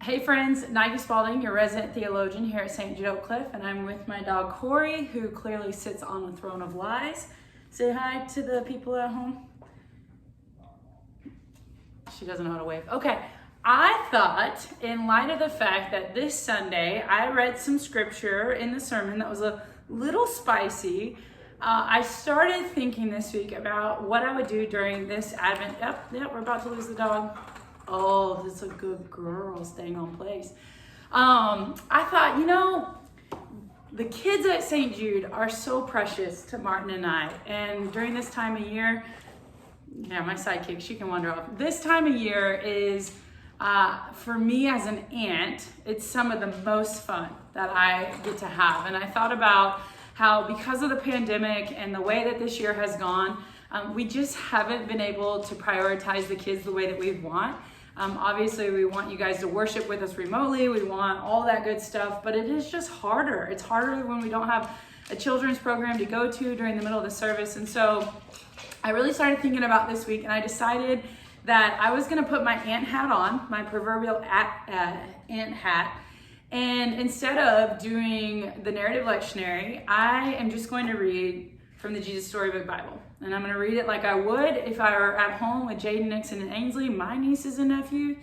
Hey friends, Nike Spalding, your resident theologian here at St. Jude Oak Cliff, and I'm with my dog Corey, who clearly sits on a throne of lies. Say hi to the people at home. She doesn't know how to wave. Okay, I thought in light of the fact that this Sunday I read some scripture in the sermon that was a little spicy, I started thinking this week about what I would do during this Advent. Yep, we're about to lose the dog. Oh, this is a good girl staying on place. I thought, the kids at St. Jude are so precious to Martin and I. And during this time of year, my sidekick, she can wander off. This time of year is, for me as an aunt, it's some of the most fun that I get to have. And I thought about how because of the pandemic and the way that this year has gone, we just haven't been able to prioritize the kids the way that we want. Obviously, we want you guys to worship with us remotely. We want all that good stuff, but it is just harder. It's harder when we don't have a children's program to go to during the middle of the service. And so I really started thinking about this week, and I decided that I was going to put my aunt hat on, my proverbial aunt hat. And instead of doing the narrative lectionary, I am just going to read from the Jesus Storybook Bible. And I'm going to read it like I would if I were at home with Jaden, Nixon, and Ainsley, my nieces and nephews.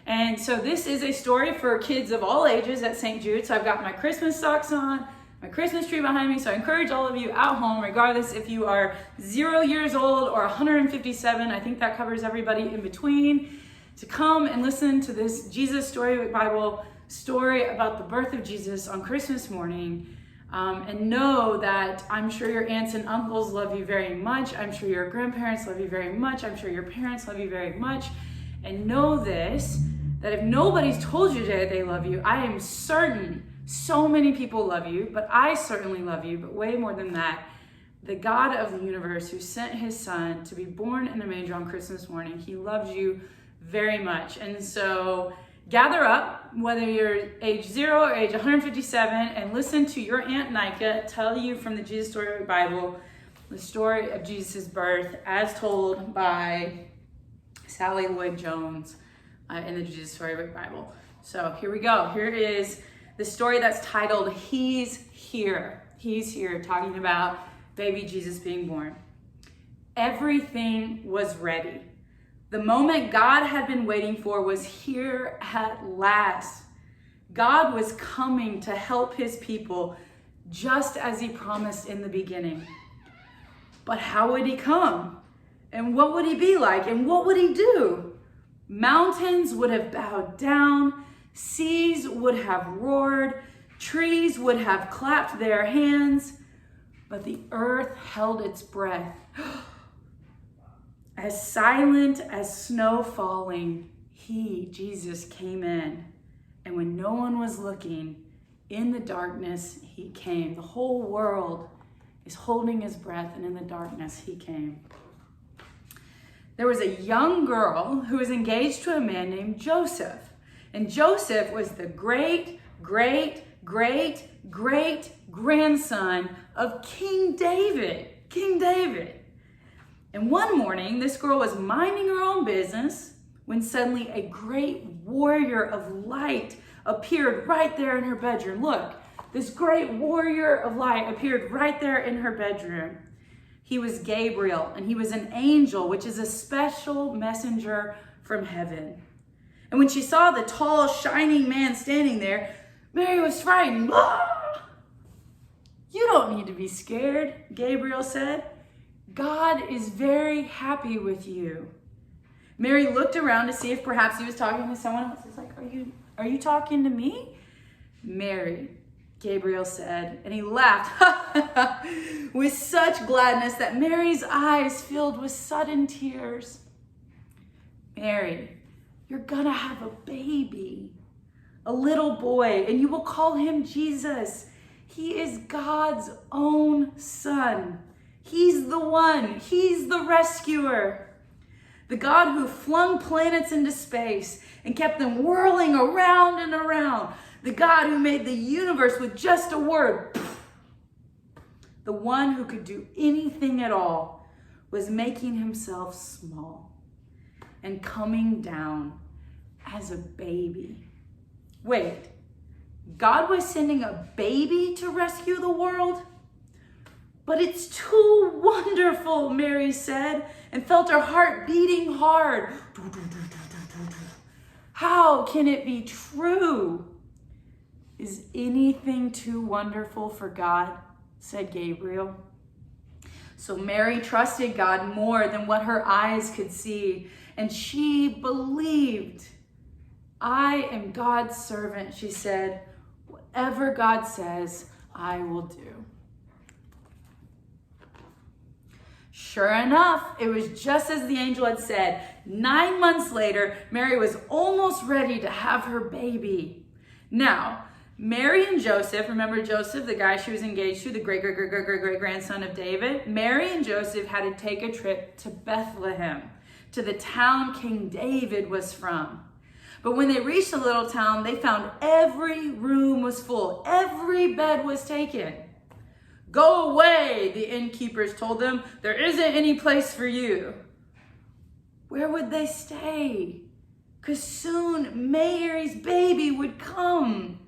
And so this is a story for kids of all ages at St. Jude. So I've got my Christmas socks on, my Christmas tree behind me. So I encourage all of you at home, regardless if you are 0 years old or 157, I think that covers everybody in between, to come and listen to this Jesus Storybook Bible story about the birth of Jesus on Christmas morning. And know that I'm sure your aunts and uncles love you very much. I'm sure your grandparents love you very much. I'm sure your parents love you very much. And know this, that if nobody's told you today they love you, I am certain so many people love you, but I certainly love you, but way more than that, the God of the universe who sent his son to be born in a manger on Christmas morning, he loves you very much. And so gather up, whether you're age 0 or age 157, and listen to your Aunt Nika tell you from the Jesus Storybook Bible the story of Jesus' birth as told by Sally Lloyd-Jones in the Jesus Storybook Bible. So here we go. Here is the story that's titled, He's Here. He's Here, talking about baby Jesus being born. Everything was ready. The moment God had been waiting for was here at last. God was coming to help his people just as he promised in the beginning. But how would he come? And what would he be like? And what would he do? Mountains would have bowed down, seas would have roared, trees would have clapped their hands, but the earth held its breath. As silent as snow falling, Jesus, came in. And when no one was looking, in the darkness, he came. The whole world is holding his breath, and in the darkness, he came. There was a young girl who was engaged to a man named Joseph. And Joseph was the great, great, great, great grandson of King David. King David. And one morning, this girl was minding her own business when suddenly a great warrior of light appeared right there in her bedroom. Look, this great warrior of light appeared right there in her bedroom. He was Gabriel, and he was an angel, which is a special messenger from heaven. And when she saw the tall, shining man standing there, Mary was frightened. Ah! You don't need to be scared, Gabriel said. God is very happy with you. Mary looked around to see if perhaps he was talking to someone else. He's like, are you talking to me? Mary, Gabriel said, and he laughed with such gladness that Mary's eyes filled with sudden tears. Mary, you're gonna have a baby, a little boy, and you will call him Jesus. He is God's own son. He's the one. He's the rescuer. The God who flung planets into space and kept them whirling around and around. The God who made the universe with just a word. The one who could do anything at all was making himself small and coming down as a baby Wait, God was sending a baby to rescue the world? But it's too wonderful, Mary said, and felt her heart beating hard. How can it be true? Is anything too wonderful for God? Said Gabriel. So Mary trusted God more than what her eyes could see, and she believed. I am God's servant, she said. Whatever God says, I will do. Sure enough, it was just as the angel had said. 9 months later, Mary was almost ready to have her baby. Now, Mary and Joseph, remember Joseph, the guy she was engaged to, the great-great-great-great-great-grandson of David? Mary and Joseph had to take a trip to Bethlehem, to the town King David was from. But when they reached the little town, they found every room was full. Every bed was taken. Go away, the innkeepers told them. There isn't any place for you. Where would they stay? Because soon Mary's baby would come.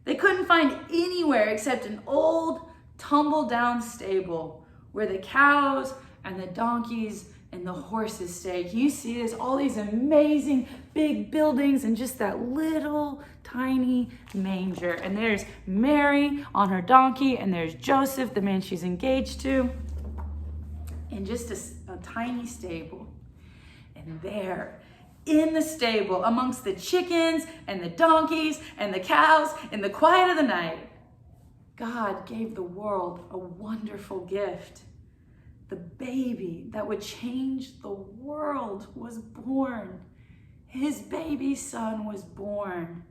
They couldn't find anywhere except an old, tumble-down stable where the cows and the donkeys and the horses stay. Can you see this? All these amazing big buildings and just that little tiny manger. And there's Mary on her donkey, and there's Joseph, the man she's engaged to, in just a tiny stable. And there, in the stable, amongst the chickens and the donkeys and the cows, in the quiet of the night, God gave the world a wonderful gift. The baby that would change the world was born. His baby son was born.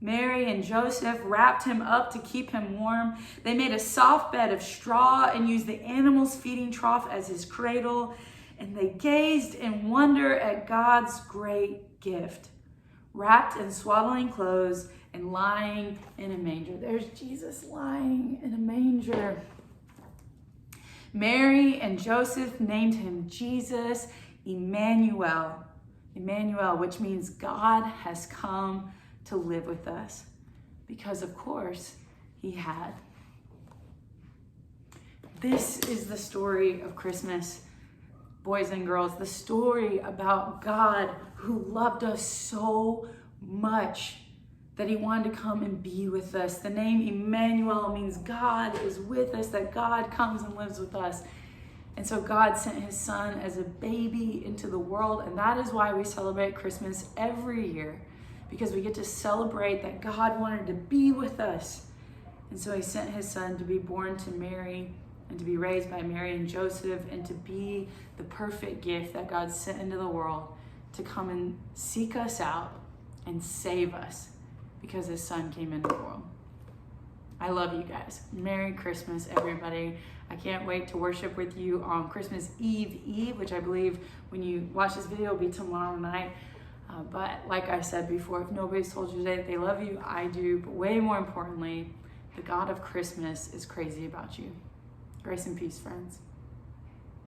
Mary and Joseph wrapped him up to keep him warm. They made a soft bed of straw and used the animal's feeding trough as his cradle. And they gazed in wonder at God's great gift, wrapped in swaddling clothes and lying in a manger. There's Jesus lying in a manger. Mary and Joseph named him Jesus, Emmanuel. Emmanuel, which means God has come to live with us. Because of course, he had. This is the story of Christmas, boys and girls. The story about God who loved us so much that he wanted to come and be with us. The name Emmanuel means God is with us, that God comes and lives with us. And so God sent his son as a baby into the world, and that is why we celebrate Christmas every year, because we get to celebrate that God wanted to be with us. And so he sent his son to be born to Mary and to be raised by Mary and Joseph and to be the perfect gift that God sent into the world to come and seek us out and save us, because his son came into the world. I love you guys. Merry Christmas, everybody. I can't wait to worship with you on Christmas Eve, which I believe when you watch this video will be tomorrow night. But like I said before, if nobody's told you today that they love you, I do. But way more importantly, the God of Christmas is crazy about you. Grace and peace, friends.